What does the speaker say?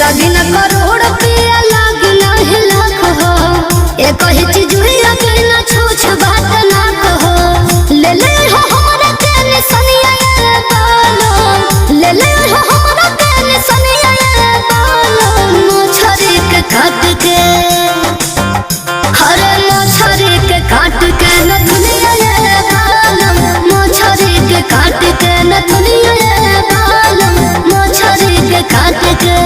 लगी न करोड़ रुपया लागी न लाख हो एक ही चीज लगी न छूछ बात ना कहो ले ले हो हमरा के निसनिया ये बालो ले ले हो हमरा के निसनिया ये बालो मछरी के काट के हरे मछरी के काट के न दुनिया ये बालो मछरी के काट के न दुनिया ये बालो मछरी के काट के